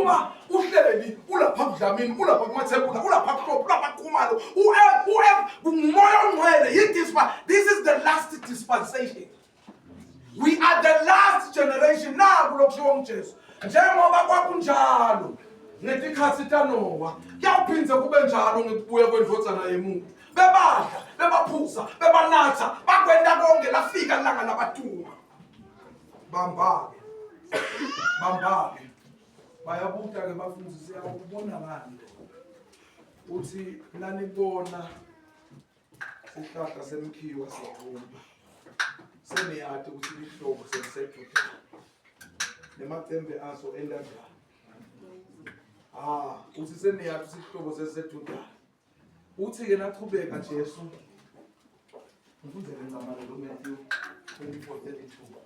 uma uhleli ulapha kudlamini ulapha kumathebula ulapha kushop ulapha kukhumalo umoya ongcwele this is the last dispensation. We are the last generation naku lokushiwo nguJesu njengoba kwakunjalo ngesikhathi kaNoah kuyaphinda kube njalo ngekubuya kwendvodzana yemuntu bebadla bebaphuza bebanatha bakwenda konke lafika ilanga labatuma bambake bayabuta ke bafundisi siyakubona ngani uthi nanibona isihlahla semkhiwa sethumba seniyade ukuthi lihlobo seliseduka nemacembe aso endandla uthi seniyade isihlobo seliseduka uthi ke naqhubeka Jesu ngifundele ngcamane lo Matthew 24:32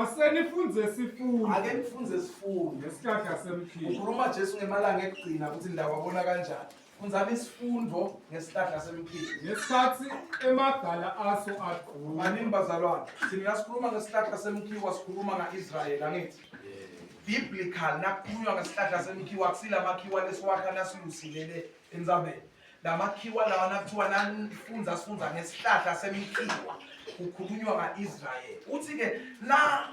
Asenifunze sifunde. Ake nifunze sifunde Ngesihlahla semkhiwa. Ukhuluma Jesu ngemalanga ekugcina ukuthi indawo wabona kanjani. Funzani isifundo ngesihlahla semkhiwa. Ngesikhathi emagala aso aqhuma. Manini bazalwane, thina sikhuluma ngesihlahla semkhiwa sikhuluma ngaIsrael angithi. Biblical nakukhulunywa ngesihlahla semkhiwa akusila makhiwa lesiwakha nasilusilele enzabeni. La makhiwa lawa nakuthiwa nanifunza sifunza ngesihlahla semkhiwa. Kukhulunywa ngaIsrael. Uthi ke na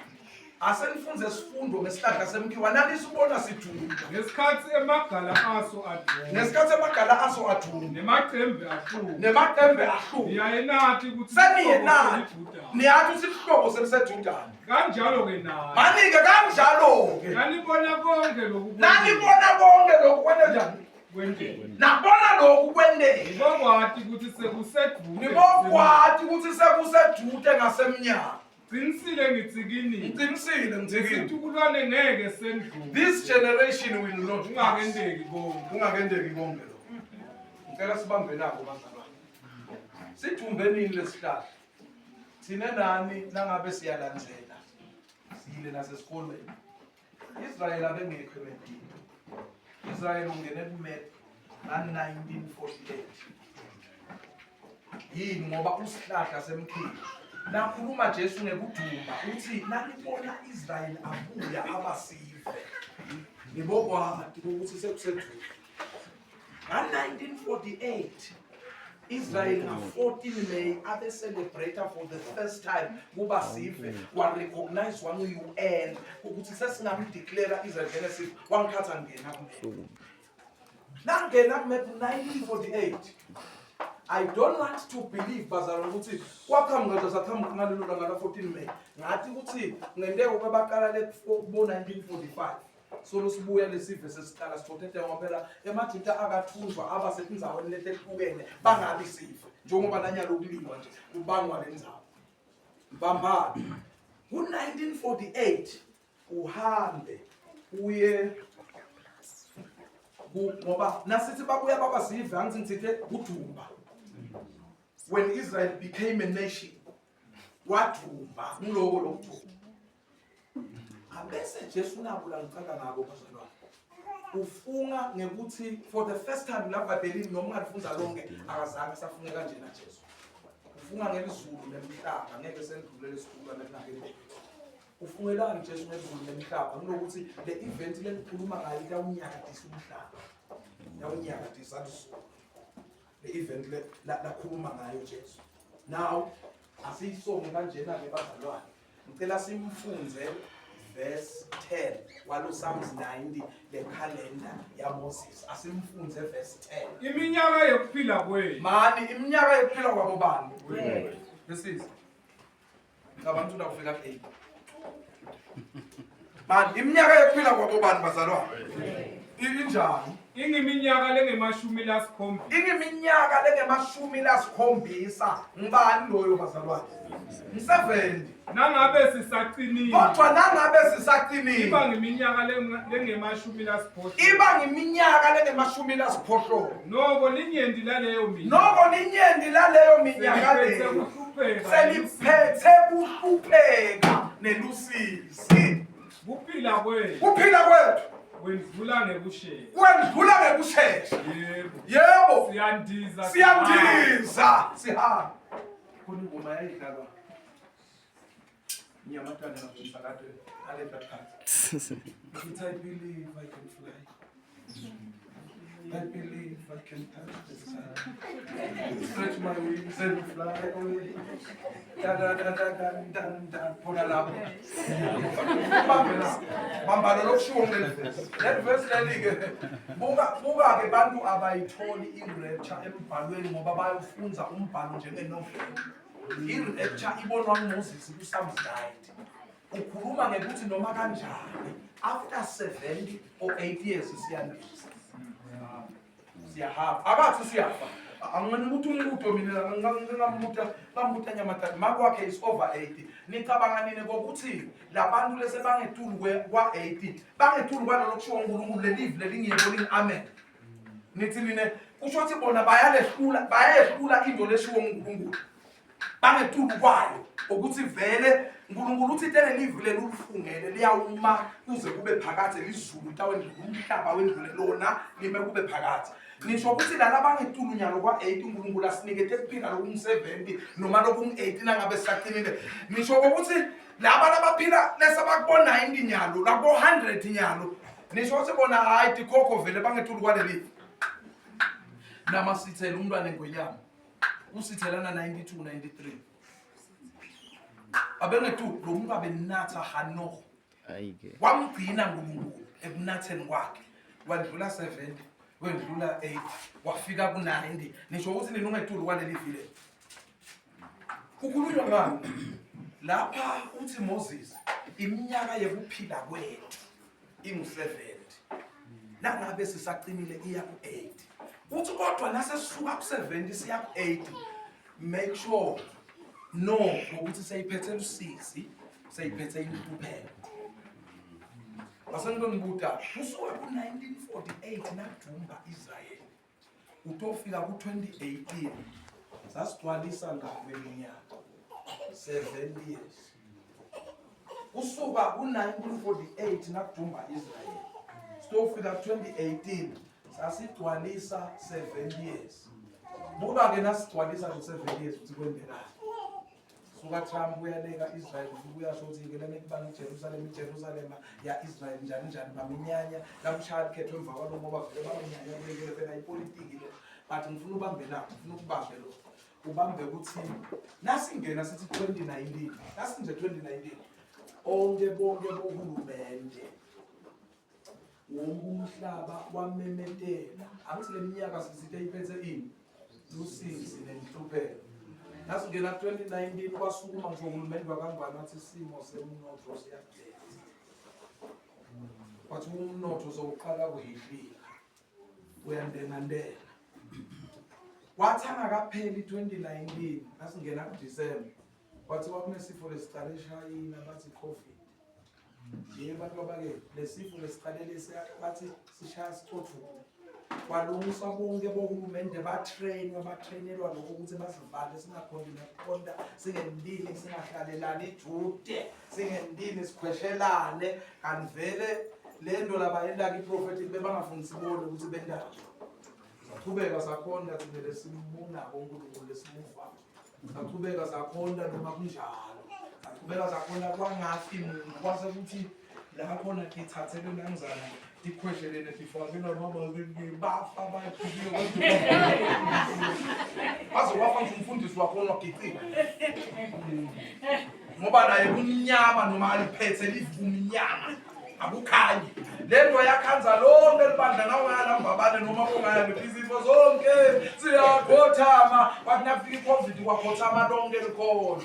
asenifunze sifundo ngesihlahla semkhiwa nanisibona sithula. Ngesikhathi emagala aso aqhuma. Ngesikhathi emagala aso athula. Nemaqembe aqhuma. Nemaqembe aqhuma. Niyayenathi ukuthi seniyenathi. Niyathi usihlobo selisedudana. Kanjalo ke naye. Mani ke kanjalo ke. Nanibona konke lokhu. Nanibona konke lokhu kwenda njani? Nabona lokhu kwendeka. Ngokwathi ukuthi sekuseduze. Ngokwathi ukuthi sekuseduze ngasemnyama. Qinisile ngithi kini. Ngiqinisile ngithi kini. Isithukulwane ngeke sendlule. This generation will not ungakendeki konke. Ungakendeki konke lokho. Ngicela sibambe nako bazalwane. Sithumbe nini lesihlahla. Thina nani nangabe siyalandzela. Sile nasesikolweni. Israel abengekho emedini. Israel ungene kumap ka-1948 yini ngoba usihlahla semkhiwa nakhuluma Jesu ngekuduma uthi nanibona Israel abuya abasive nibokwadi ukuthi sekuseduze nga-1948 Israel nga-14 May abe celebrate for the first time kuba sive wa-recognize wanu-UN ukuthi sesingamdeclare Israel genocide wangikhatha ngena kumap nangena kumap 1948 I don't want to believe bazalwane ukuthi kwakhamngeza sakhambuka ngalelo langa la-14 May ngathi ukuthi ngenteko kwabaqala bo-1945 solo sibuya lesive sesiqala siphothethe ngoba emajuda akathunjwa abasetindzaweni letehlukene bangabi sive njengoba nanyalo ukulingwa nje kubangwa lendzawo bambani ku-1948 uhambe uye ngoba nasithi babuya babasive angithi ngithe kudumba when Israel became a nation wadumba kuloko lokudumba abese Jesu nabo la ngicaka ngabo bazalwane ufunga ngekuthi for the first time lapha eBerlin noma ungafunza lonke akazange safunge kanjena Jesu ufunga ngelizulu nemhlaba ngeke sendlulele esikhuluma nakhe ufungelani Jesu ngezulu nemhlaba kunokuthi le event lenikhuluma ngayo yawunyakadisa umhlaba yawunyakadisa le event lakhuluma ngayo Jesu now asiyisonge kanjena ke bazalwane ngicela simfunze verse 10 walo Psalms 90 le calendar ya Moses asimfunze verse 10 iminyaka yokuphila kwenu mani iminyaka yokuphila kwabo bani lesizwe ngabantu nakufika 8 mani iminyaka yokuphila kwabo bani bazalwane injani ingiminyaka lengemashumi lasikhombisa ingiminyaka lengemashumi lasikhombisa ngibani loyo bazalwane ngi-70 nangabe sisaqinile kodwa nangabe sisaqinile iba ngiminyaka lengemashumi lasiphohlongo iba ngiminyaka lengemashumi lasiphohlongo noko linyendi laleyo minyaka leyo seliphethe kuhlupheka nelusisi kuphila kwethu wendlula ngekushesha yebo siyandiza sihamba khona ingoma yayidlalwa Nyamatane ngafundisa kade ngale that If I believe I can fly. I believe I can touch the sky. Stretch my wings and fly away. Da da da da da da da. Pona lapho. Bambalo lokushiwo ngelivesi. That verse lelinge. Buka ke bantu abayitholi i-rapture embhalweni ngoba bayofunza umbhalo njengenovel. I-rapture ibonwa nguMoses kuPsalms 9. Ukhuluma ngekuthi noma kanjani after 70 or 8 years siyahamba akathi siyafa angani ukuthi umuntu mina ngambuta Nyamatane makwakhe is over 80 nicabanga nini ngokuthi labantu lese bangetulu kwa 80 bangetulu kwalelo kushiwo uNkulunkulu lelive lelingiyebona amen nithi nine kusho ukuthi bona bayayehlula into leshiwo uNkulunkulu bangetulu kwayo ukuthi vele uNkulunkulu uthi tele live leli ulifungele liyawuma kuze kube phakathi lizulu taweni umhlaba wendlule lona lime kube phakathi nisho ukuthi lana bangetulu nyalo kwa 8 uNkulunkulu asinikethe kuphila loku 70 noma loku 18 angabe saqinile nisho ukuthi laba abaphila lesabakubona 90 nyalo labo 100 nyalo nisho ukuthi bona hayi dikhokho vele bangetulu kwaleli nama sithela umntwana engwenyama usithelana 92 93 abengethu lo muntu abenatha Hanoch ayike wamgcina uNkulunkulu ekunatheni kwakhe wadlula 70 wendlula 8 wafika ku 90 nisho ukuthi nini ungetulu kwaleli vile kukhulunywa ngani lapha uthi Moses iminyaka yokuphila kwethu ingu70 nangabe sisaqinile iya ku 8 uthi kodwa nasesisuka ku 70 siya ku 8 make sure no ukuthi sayiphethe u6 sayiphethe inhlupheko basengibuta kusuka ku 1948 naDumba Israel utofika ku 2018 sasigcwalisa ngabe iminyaka 7 years kusuka ku 1948 naDumba Israel stofika 2018 sasigcwalisa 7 years buka ke nasigcwalisa lo 7 years uthi kwendela suka Trump uyaleka Israel uyasho ukuthi ngelana ekubanga iJerusalem ya Israel njani baminyanya labushaya khetho emva kwalo ngoba vele baminyanya kubekele phela ipolitiki le but ngifuna ubambe lapho ngifuna ukubambe lo ubambe ukuthi nasingena sithi 2019 nasinje 2019 bonke bohulumende wonke umhlaba wamemetela angithi leminyaka sisithi ayiphethe ini lusizi nenhlupheko nasingena 2019 kwasukuma ngisho uhulumende wakangwana athi isimo semnotho siyabheka wathi umnotho sokuqala kuyihlika uyandenandela wathi angakapheli 2019 nasingena kuDisemba wathi kwakunesifo lesiqale eShayina bathi COVID yebo bantu abake lesifo lesiqale bathi sishaya sithothuko kwalungiswa bonke bohulumende batrainelwa lokho ukuthi basivale singakhona nokuqonda singendini singahlalelani ijude singendini sikhweshelane kanti vele lento labayenda iProphetic bebangafundisi bona ukuthi bendaba saqhubeka sakhonda thina lesimbuna uNkulunkulu lesimuva saqhubeka sakhonda noma kunjalo saqhubeka sakhonda kwangafi umuntu kwase ukuthi la khona ngithathelwe nangizana ikhweshelene difakela mama ngibafa baphile bazowafa umfundisi wakho ngigcina ngoba naye kunyama noma aliphethe livumnyama akukhanyi lento yakhanza lonke libandla nawungalamba abane noma ungaya izifo zonke siyakhothama bathi nafika iCovid wakhothama lonke likhona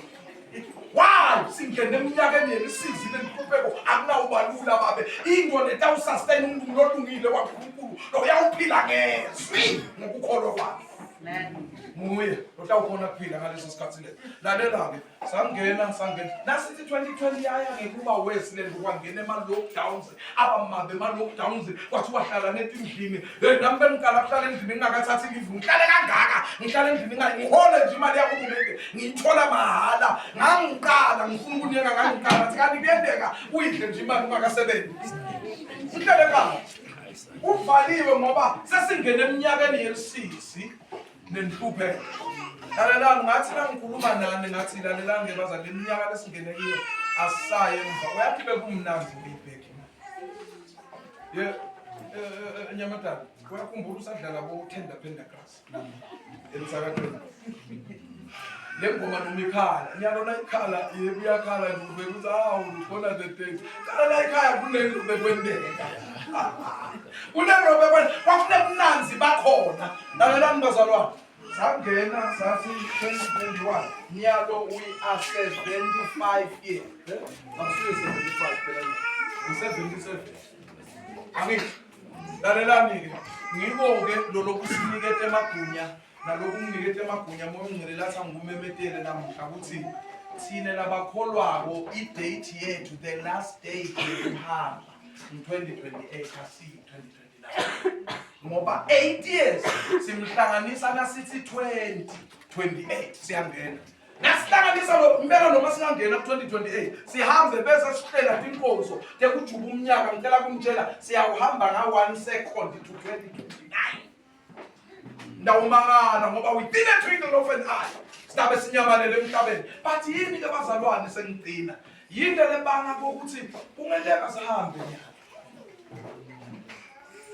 wow singene eminyakeni yelisizini enhlupheko akunawubalula babe into letawusustain umuntu olungile waNkulunkulu lo uyawuphila ngezwi ngokukholwa kwakhe muye lotawukhona kuphila ngaleso sikhathi leso lalela ke sangena nasithi 2020 yaya ngekuba Westland kwangena ama-lockdowns abamabe ama-lockdowns kwathi wahlala netindlini nami bengikala kuhlala endlini ngingakathathi livu ngihlale kangaka ngihlale endlini ngihole nje imali yakho ngiyithola mahala ngangiqala ngifuna ukunika ngangiqala kanti kuyendeka uyidle nje imali ungakasebenzi uhlele kahle uvaliwe ngoba sesingene eminyakeni yelisisi nenhlupheko lalelani ngathi nangikhuluma nani ngathi lalelani ngebazali leminyaka lesingene kiyo asisaye emva uyathi bekumnandi uyibheki Nyamatana uyakhumbula usadlala bo-Tender Pendergrass emsakatweni le ngoma noma ikhala ngiyalona ikhala yebo iyakhala ubeke uthi hawu khona the thing khala la ikhaya kunento bekwendeka kunento kwakunemnanzi bakhona lalelani bazalwane sangena sathi 2021 nyalo we are 75 years akusuke 75 phela 77 angithi lalelani ngiko-ke loloku sinikete emagunya naloku nginikete emagunya moya ungcelelatha ngumemetele namuhla ukuthi thina labakholwako i-date yethu the last day yokuhamba in-2028 asiyi 2029 ngoba 8 years simhlanganisa nasithi 2028 siyangena nasihlanganisa lo impela noma singangena ku-2028 sihambe bese sihlela inkonzo tekujuba umnyaka ngicela kumtshela siyawuhamba nga-1 second to 2029 ndawumangala ngoba within a twinkle of an eye sidabe sinyamalele emhlabeni but yini ke bazalwane sengigcina yinto lebanga kokuthi kungeleka sihambe nyaka